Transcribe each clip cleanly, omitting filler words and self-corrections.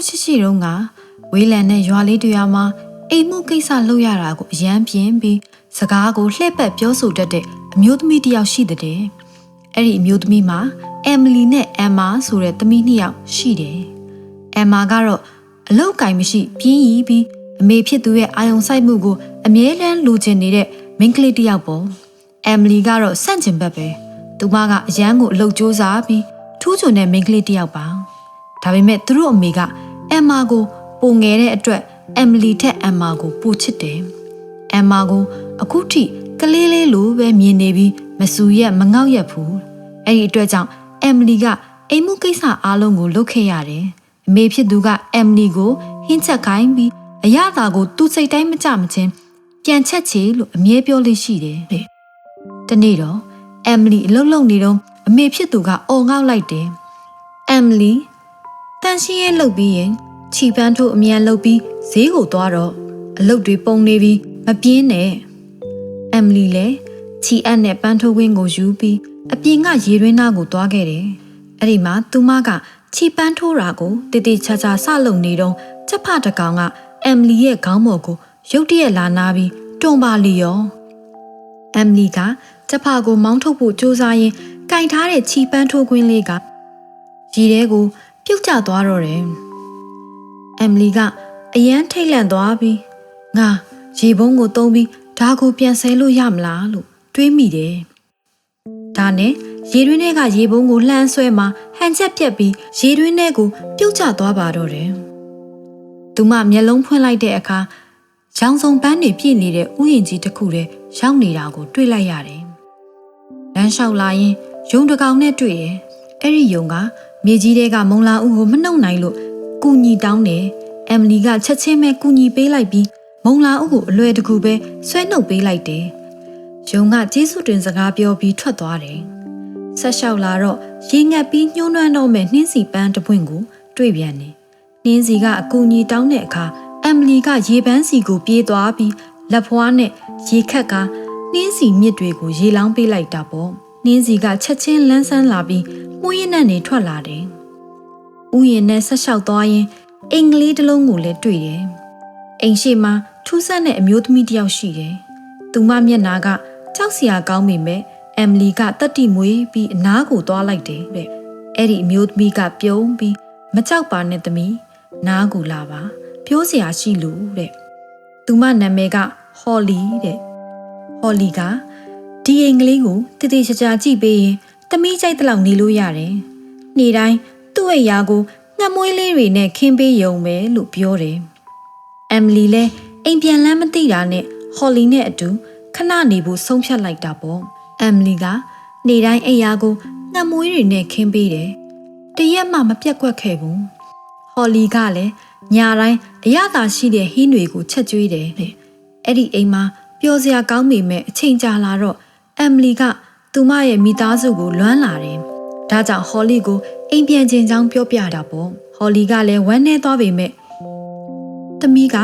ရှိတုန်းကဝေးလံနဲ့ရွာလေးတရားမှာအိမ်မှုကိစ္စလုပ်ရတာကိုအယမ်းပြင်းပြီးစကားကိုလှည့်ပတ်ပြောဆိုတတ်တဲ့အမျိုးသမီးတစ်ယောက်ရှိတဲ့။အဲ့ဒီအမျိုးသမီးမှာအမ်မီလီနဲ့အမ်မာဆိုတဲ့သမီးနှစ်ယောက်ရှိတယ်။အမ်မာကတော့အလောက်ကင်မရှိပြင်းရီပြီးအမေဖြစ်သူရဲ့အာယုံစိုက်မှုကိုအမြဲတမ်းလိုချင်နေတဲ့မိန်းကလေးတစ်ယောက်ပေါ့။အမ်မီလီကတော့ဆန့်ကျင်ဘက်ပဲ။သူမကအရန်ကိုအလုပ်ကြိုးစားပြီးထူးချွန်တဲ့မိန်းကလေးတစ်ယောက်ပါ။ဒါပေမဲ့သူတို့အမေကအမ်မာကိုပိုငယ်တဲ့အတွက်အမ်မီလီထက်အမ်မာကိုပိုချစ်တယ်။အမ်မာကိုအခုထိကလေးလေးလိုပဲမြင်နေပြီးမဆူရက်မငေါက်ရက်ဘူး။အဲ့ဒီအတွက်ကြောင့်အမ်မီလီကအိမ်မှုကိစ္စအားလုံးကိုလုပ်ခဲ့ရတယ်။အမေဖြစ်သူကအမ်မီလီကိုဟင်းချက်ခိုင်းပြီးအရသာကိုသူ့စိတ်တိုင်းမကြမချင်းပြန်ချက်ချေလို့အမြဲပြောလေးရှိတယ်တဲ့။တနေ့တော့အမ်မီလီအလုပ်လုပ်နေတော့အမေဖြစ်သူကအော်ငေါက်လိုက်တယ်။အမ်မီလီတန်ရှင်းရဲလုပ်ပြီးရင်ခြိပန်းထိုးအမြန်လုပ်ပြီးဈေးကိုသွားတော့အလုပ်တွေပုံနေပြီးမပြင်းနဲ့အမ်မီလီလည်းခြိအပ်နဲ့ပန်းထိုးဝင်းကိုယူပြီးအပြင်ကရေရင်းနာကိုသွားခဲ့တယ်။အဲ့ဒီမှာသူမကခြိပန်းထိုးတာကိုတေးသေးချာချာဆလုံနေတော့ချက်ဖတကောင်ကအမ်မီလီရဲ့ခေါင်းပေါ်ကိုရုတ်တရက်လာနာပြီးတွန်ပါလီရောအမ်မီလီကချက်ဖကိုမောင်းထုတ်ဖို့ကြိုးစားရင်းကင်ထားတဲ့ခြိပန်းထိုးခွင်းလေးကရေထဲကိုပြုတ်ကျသွားတော့တယ်။အမ်မီလီကအယမ်းထိတ်လန့်သွားပြီးငါရေပုံးကိုသုံးပြီးဓာကိုပြန်ဆဲလို့ရမလားလို့တွေးမိတယ်။ဒါနဲ့ရေတွင်းထဲကရေပုံးကိုလှမ်းဆွဲမှဟန်ချက်ပြက်ပြီးရေတွင်းထဲကိုပြုတ်ကျသွားပါတော့တယ်။သူမမျက်လုံးဖွင့်လိုက်တဲ့အခါရောင်စုံပန်းတွေပြည့်နေတဲ့ဥယျာဉ်ကြီးတစ်ခုထဲရောက်နေတာကိုတွေ့လိုက်ရတယ်။လမ်းလျှောက်လာရင်ယုံတကောင်နဲ့တွေ့တယ်။အဲ့ဒီယုံကမြေကြီးထဲကမုံလာဦးကိုမနှုတ်နိုင်လို့ကူညီတောင်းတယ်။အမ်မီလီကချက်ချင်းပဲကူညီပေးလိုက်ပြီးမုံလာဦးကိုအလွယ်တကူပဲဆွဲနှုတ်ပေးလိုက်တယ်။ယုံကကျေးဇူးတင်စကားပြောပြီးထွက်သွားတယ်။ဆက်လျှောက်လာတော့ရေငတ်ပြီးညှိုးနှွမ်းတော့မဲ့နှင်းစီပန်းတစ်ပွင့်ကိုတွေ့ပြန်တယ်။နှင်းစီကအကူညီတောင်းတဲ့အခါအမ်မီလီကရေပန်းစီကိုပြေးသွားပြီးလက်ဖွားနဲ့ရေခက်ကနှင်းစီမြစ်တွေကိုရေလောင်းပေးလိုက်တာပေါ့။နှင်းစီကချက်ချင်းလန်းဆန်းလာပြီးမှုရင်းနဲ့နေထွက်လာတယ်။ဥယျာဉ်နဲ့ဆက်လျှောက်သွားရင်အင်္ဂလိပ်တစ်လုံးကိုလည်းတွေ့တယ်။အိမ်ရှိမှာထူးဆန်းတဲ့အမျိုးသမီးတစ်ယောက်ရှိတယ်။သူမမျက်နှာကကြောက်စရာကောင်းပေမဲ့အမ်မီလီကတတ်တိမွေးပြီးအနားကိုသွားလိုက်တယ်တဲ့။အဲ့ဒီအမျိုးသမီးကပြုံးပြီးမကြောက်ပါနဲ့သမီးနားကိုလာပါပြောစရာရှိလို့တဲ့။သူမနာမည်ကဟော်လီတဲ့။ဟော်လီကဒီအင်္ဂလိပ်ကိုတည်တည်ချာချာကြည့်ပေးရင်သမီးကြိုက်တဲ့လောက်နေလို့ရတယ်။နေ့တိုင်းသူ့ရဲ့ယာကိုငှက်မွေးလေးတွေနဲ့ခင်းပေးရုံပဲလို့ပြောတယ်။အမ်မီလီလည်းအိမ်ပြန်လမ်းမသိတာနဲ့ဟော်လီနဲ့အတူခဏနေဖို့ဆုံးဖြတ်လိုက်တာပေါ့။အမ်မီလီကနေ့တိုင်းအိမ်ယာကိုငှက်မွေးတွေနဲ့ခင်းပေးတယ်။တရက်မှမပြတ်ကွက်ခဲ့ဘူး။ဟော်လီကလည်းညတိုင်းအရသာရှိတဲ့ဟင်းတွေကိုချက်ကျွေးတယ်တဲ့။အဲ့ဒီအိမ်မှာပျော်စရာကောင်းပေမဲ့အချိန်ကြာလာတော့အမ်မီလီကသူမရဲ့မိသားစုကိုလွမ်းလာတယ်။ဒါကြောင့်ဟော်လီကိုအိမ်ပြန်ခြင်းကြောင်းပြောပြတာပေါ့။ဟော်လီကလည်းဝမ်းနည်းသွားပေမဲ့သမီးက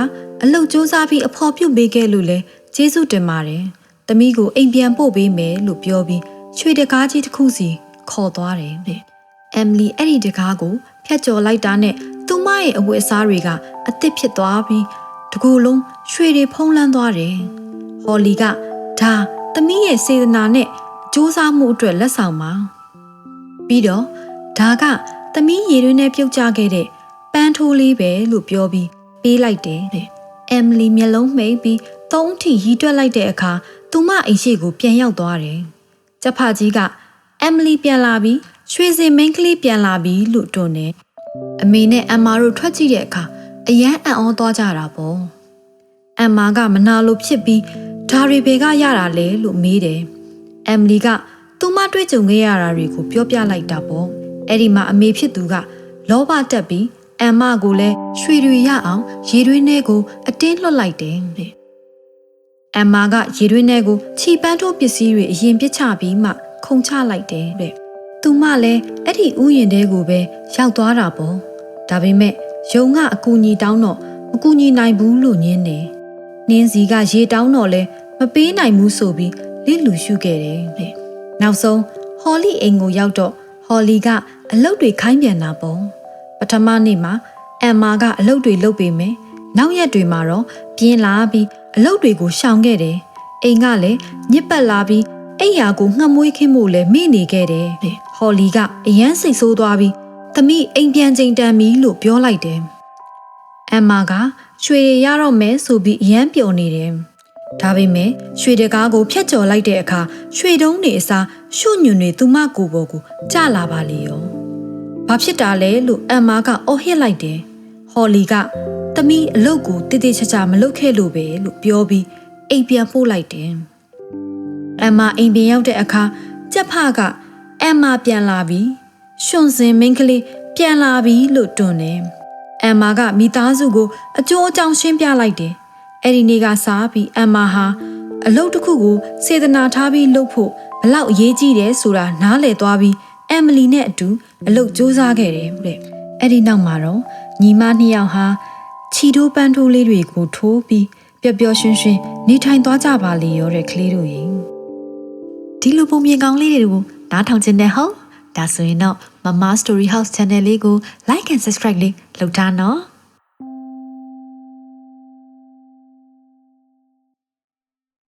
အလုပ်ကြိုးစားပြီးအဖော်ပြုတ်ပေးခဲ့လို့လဲကျေးဇူးတင်ပါတယ်။သမီးကိုအိမ်ပြန်ပို့ပေးမယ်လို့ပြောပြီးရွှေတကားကြီးတစ်ခုစီခေါ်သွားတယ်တဲ့။အမ်မီလီအဲ့ဒီတကားကိုဖျက်ကျော်လိုက်တာနဲ့သူမရဲ့အဝတ်အစားတွေကအသစ်ဖြစ်သွားပြီးတကူလုံးရွှေတွေဖုံးလန်းသွားတယ်။ဟော်လီကဒါသမီးရဲ့စေတနာနဲ့စူးစမ်းမှုအတွက်လက်ဆောင်ပါပြီးတော့ဒါကသမီးရေတွင်းနဲ့ပြုတ်ကျခဲ့တဲ့ပန်းထိုးလေးပဲလို့ပြောပြီးပေးလိုက်တယ်တဲ့အမ်မီလီမျက်လုံးမှိတ်ပြီးသုံးထိရီးတွက်လိုက်တဲ့အခါသူမအိမ်ရှိကိုပြန်ရောက်သွားတယ်။ကျဖကြီးကအမ်မီလီပြန်လာပြီးရွှေစင်မိန်းကလေးပြန်လာပြီးလို့တွန်းတယ်။အမေနဲ့အမ်မာတို့ထွက်ကြည့်တဲ့အခါအယမ်းအံ့ဩသွားကြတာပေါ့။အမ်မာကမနာလိုဖြစ်ပြီးဒါတွေဘယ်ကရတာလဲလို့မေးတယ်။အမ်မီလီကသူမတွေ့ကြုံခဲ့ရတာတွေကိုပြောပြလိုက်တာပေါ့။အဲ့ဒီမှာအမေဖြစ်သူကလောဘတက်ပြီးအမ်မကိုလည်းရွှေတွေရအောင်ရေတွင်းထဲကိုအတင်းလွှတ်လိုက်တယ်တဲ့အမ်မာကရေတွင်းထဲကိုခြိပန်းထိုးပစ္စည်းတွေအရင်ပစ်ချပြီးမှခုန်ချလိုက်တယ်တဲ့သူမလည်းအဲ့ဒီဥယျာဉ်ထဲကိုပဲရောက်သွားတာပေါ့ဒါပေမဲ့ယုံကအကူညီတောင်းတော့မကူညီနိုင်ဘူးလို့ညင်းတယ်နှင်းစီကရေတောင်းတော့လဲမပေးနိုင်ဘူးဆိုပြီးလိလူရှုခဲ့တယ်တဲ့နောက်ဆုံးဟော်လီအိမ်ကိုရောက်တော့ဟော်လီကအလုပ်တွေခိုင်းပြန်တာပေါ့ပထမနေ့မှာ အမ်မာကအလုပ်တွေလုပ်ပေမယ်နောက်ရက်တွေမှာတော့ပြင်းလာပြီးအလုပ်တွေကိုရှောင်ခဲ့တယ်အိမ်ကလည်းညစ်ပတ်လာပြီးအိယာကိုငှက်မွေးခင်းဖို့လည်းမေ့နေခဲ့တယ်ဟော်လီကအယမ်းစိတ်ဆိုးသွားပြီးသမီးအိမ်ပြန်ချိန်တန်ပြီလို့ပြောလိုက်တယ်အမ်မာကရွှေတွေရတော့မယ်ဆိုပြီးအယမ်းပျော်နေတယ်ဒါပေမဲ့ရွှေတကားကိုဖျက်ကျော်လိုက်တဲ့အခါရွှေတုံးတွေအစားရှုညွန်တွေသူမကိုယ်ပေါ်ကိုကျလာပါလေရောဘာဖြစ်တာလဲလို့အမ်မာကအော်ဟစ်လိုက်တယ်ဟော်လီကသမီးအလုပ်ကိုတိတိကျကျမလုပ်ခဲ့လို့ပဲလို့ပြောပြီးအိမ်ပြန်ပို့လိုက်တယ်အမ်မာအိမ်ပြန်ရောက်တဲ့အခါကြက်ဖကအမ်မာပြန်လာပြီးရှင်စင်မင်းကလေးပြန်လာပြီလို့တွန်းတယ်အမ်မာကမိသားစုကိုအကျိုးအကြောင်းရှင်းပြလိုက်တယ်အဲ့ဒီနေ့ကစပြီးအမ်မာဟာအလုပ်တစ်ခုကိုစေတနာထားပြီးလုပ်ဖို့ဘလောက်အရေးကြီးတယ်ဆိုတာနားလည်သွားပြီးအမ်မလီနဲ့အတူအလုပ်စူးစမ်းခဲ့တယ်တဲ့အဲ့ဒီနောက်မှာတော့ညီမနှစ်ယောက်ဟာခြီထိုးပန်းထိုးလေးတွေကိုထိုးပြီးပျော်ပျော်ရွှင်ရွှင်နေထိုင်သွားကြပါလေရောတဲ့ကလေးတို့ရင်ဒီလိုပုံမြင်ကောင်းလေးတွေကိုနားထောင်ခြင်းနဲ့ဟုတ်ဒါဆိုရင်တော့ Mama Story House Channel လေးကို Like and Subscribe လေးလုပ်ထားနော်